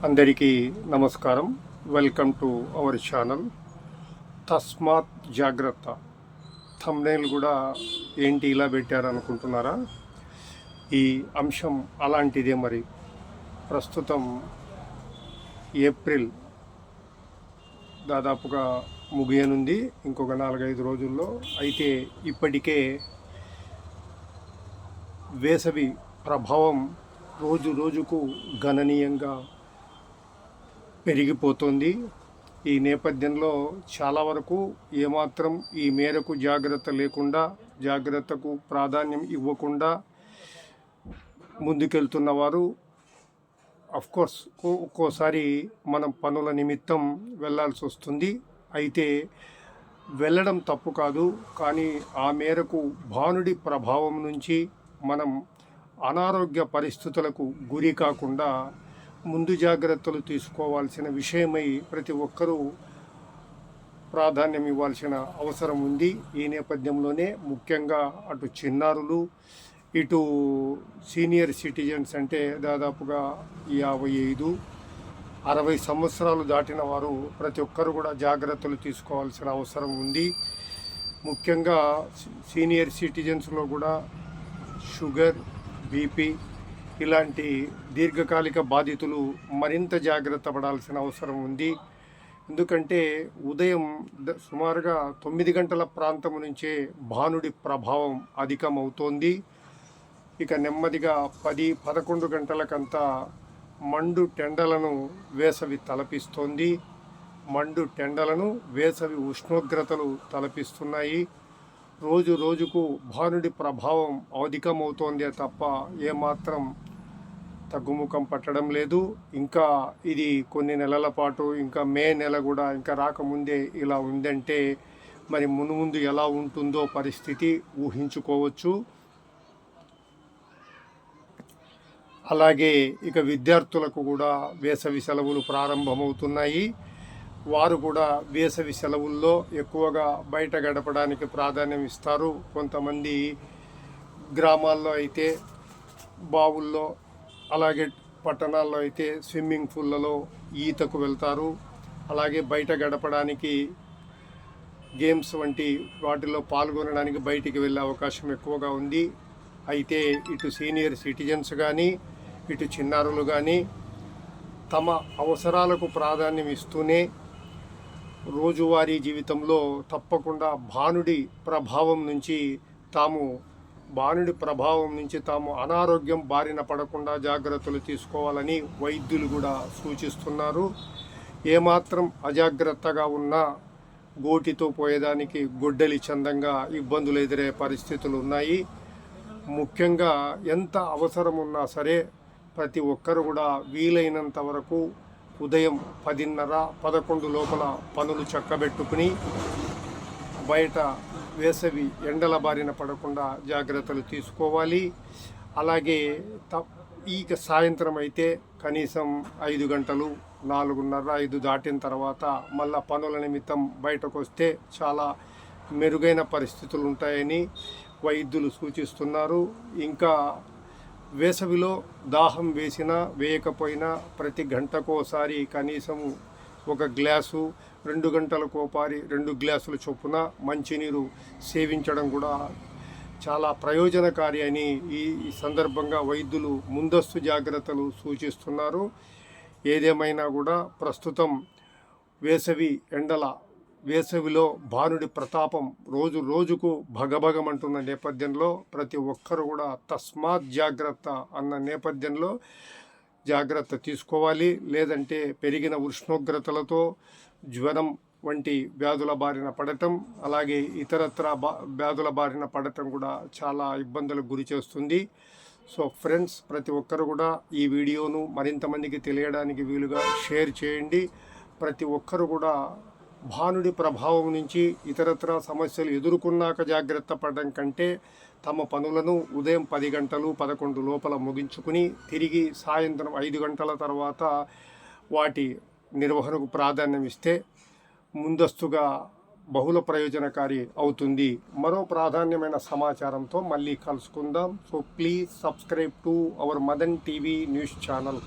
అందరికీ నమస్కారం. Welcome to our channel. తస్మాత్ జాగ్రత్త. థంబ్నెయిల్ కూడా ఏంటి ఇలా పెట్టారనుకుంటున్నారా? ఈ అంశం అలాంటిదే. మరి ప్రస్తుతం ఏప్రిల్ దాదాపుగా ముగియనుంది ఇంకొక 4-5 రోజుల్లో. అయితే ఇప్పటికే వేసవి ప్రభావం రోజు రోజుకు గణనీయంగా పెరిగిపోతుంది. ఈ నేపథ్యంలో చాలా వరకు ఏమాత్రం ఈ మేరకు జాగ్రత్త లేకుండా, జాగ్రత్తకు ప్రాధాన్యం ఇవ్వకుండా ముందుకెళ్తున్న వారు అఫ్కోర్స్ ఒక్కోసారి మనం పనుల నిమిత్తం వెళ్ళాల్సి వస్తుంది. అయితే వెళ్ళడం తప్పు కాదు, కానీ ఆ మేరకు భానుడి ప్రభావం నుంచి మనం అనారోగ్య పరిస్థితులకు గురి కాకుండా ముందు జాగ్రత్తలు తీసుకోవాల్సిన విషయమై ప్రతి ఒక్కరూ ప్రాధాన్యం ఇవ్వాల్సిన అవసరం ఉంది. ఈ నేపథ్యంలోనే ముఖ్యంగా అటు చిన్నారులు, ఇటు సీనియర్ సిటిజన్స్, అంటే దాదాపుగా 55-60 సంవత్సరాలు దాటిన వారు ప్రతి ఒక్కరు కూడా జాగ్రత్తలు తీసుకోవాల్సిన అవసరం ఉంది. ముఖ్యంగా సీనియర్ సిటిజన్స్లో కూడా షుగర్, బీపీ ఇలాంటి దీర్ఘకాలిక బాధితులు మరింత జాగ్రత్త పడాల్సిన అవసరం ఉంది. ఎందుకంటే ఉదయం సుమారుగా 9 గంటల ప్రాంతం నుంచే భానుడి ప్రభావం అధికమవుతోంది. ఇక నెమ్మదిగా 10-11 గంటలకంతా మండు టెండలను వేసవి తలపిస్తోంది. మండు టెండలను వేసవి ఉష్ణోగ్రతలు తలపిస్తున్నాయి. రోజు రోజుకు భానుడి ప్రభావం అధికమవుతోందే తప్ప ఏమాత్రం తగ్గుముఖం పట్టడం లేదు. ఇంకా ఇది కొన్ని నెలల పాటు, ఇంకా మే నెల కూడా ఇంకా రాకముందే ఇలా ఉందంటే మరి మునుముందు ఎలా ఉంటుందో పరిస్థితి ఊహించుకోవచ్చు. అలాగే ఇక విద్యార్థులకు కూడా వేసవి సెలవులు ప్రారంభమవుతున్నాయి. వారు కూడా వేసవి సెలవుల్లో ఎక్కువగా బయట గడపడానికి ప్రాధాన్యం ఇస్తారు. కొంతమంది గ్రామాల్లో అయితే బావుల్లో, అలాగే పట్టణాల్లో అయితే స్విమ్మింగ్ పూల్లలో ఈతకు వెళ్తారు. అలాగే బయట గడపడానికి గేమ్స్ వంటి వాటిల్లో పాల్గొనడానికి బయటికి వెళ్ళే అవకాశం ఎక్కువగా ఉంది. అయితే ఇటు సీనియర్ సిటిజన్స్ కానీ, ఇటు చిన్నారులు కానీ తమ అవసరాలకు ప్రాధాన్యం ఇస్తూనే రోజువారీ జీవితంలో తప్పకుండా భానుడి ప్రభావం నుంచి తాము అనారోగ్యం బారిన పడకుండా జాగ్రత్తలు తీసుకోవాలని వైద్యులు కూడా సూచిస్తున్నారు. ఏమాత్రం అజాగ్రత్తగా ఉన్నా గోటితో పోయేదానికి గొడ్డలి చందంగా ఇబ్బందులు ఎదురయ్యే పరిస్థితులు ఉన్నాయి. ముఖ్యంగా ఎంత అవసరం ఉన్నా సరే ప్రతి ఒక్కరు కూడా వీలైనంత వరకు ఉదయం 10:30-11 లోపల పనులు చక్కబెట్టుకుని బయట వేసవి ఎండల బారిన పడకుండా జాగ్రత్తలు తీసుకోవాలి. అలాగే ఇక సాయంత్రం అయితే కనీసం 5 గంటలు, 4:30-5 దాటిన తర్వాత మళ్ళా పనుల నిమిత్తం బయటకు వస్తే చాలా మెరుగైన పరిస్థితులు ఉంటాయని వైద్యులు సూచిస్తున్నారు. ఇంకా వేసవిలో దాహం వేసినా వేయకపోయినా ప్రతి గంటకోసారి కనీసం 1 గ్లాసు, 2 గంటలకోపారి 2 గ్లాసుల చొప్పున మంచినీరు సేవించడం కూడా చాలా ప్రయోజనకారి అని ఈ సందర్భంగా వైద్యులు ముందస్తు జాగ్రత్తలు సూచిస్తున్నారు. ఏదేమైనా కూడా ప్రస్తుతం వేసవిలో భానుడి ప్రతాపం రోజు రోజుకు భగభగమంటున్న నేపథ్యంలో ప్రతి ఒక్కరు కూడా తస్మాత్ జాగ్రత్త అన్న నేపథ్యంలో జాగ్రత్త తీసుకోవాలి. లేదంటే పెరిగిన ఉష్ణోగ్రతలతో జ్వరం వంటి వ్యాధుల బారిన పడటం, అలాగే ఇతరత్ర వ్యాధుల బారిన పడటం కూడా చాలా ఇబ్బందులకు గురి చేస్తుంది. సో ఫ్రెండ్స్, ప్రతి ఒక్కరు కూడా ఈ వీడియోను మరింత మందికి తెలియడానికి వీలుగా షేర్ చేయండి. ప్రతి ఒక్కరు కూడా భానుడి ప్రభావం నుంచి ఇతరత్ర సమస్యలు ఎదుర్కొన్నాక జాగ్రత్త పడడం కంటే తమ పనులను ఉదయం 10 గంటలు 11 లోపల ముగించుకుని తిరిగి సాయంత్రం 5 గంటల తర్వాత వాటి నిర్వహణకు ప్రాధాన్యం ఇస్తే ముందస్తుగా బహుళ ప్రయోజనకారి అవుతుంది. మరో ప్రాధాన్యమైన సమాచారంతో మళ్ళీ కలుసుకుందాం. So please subscribe to our Madan TV news channel.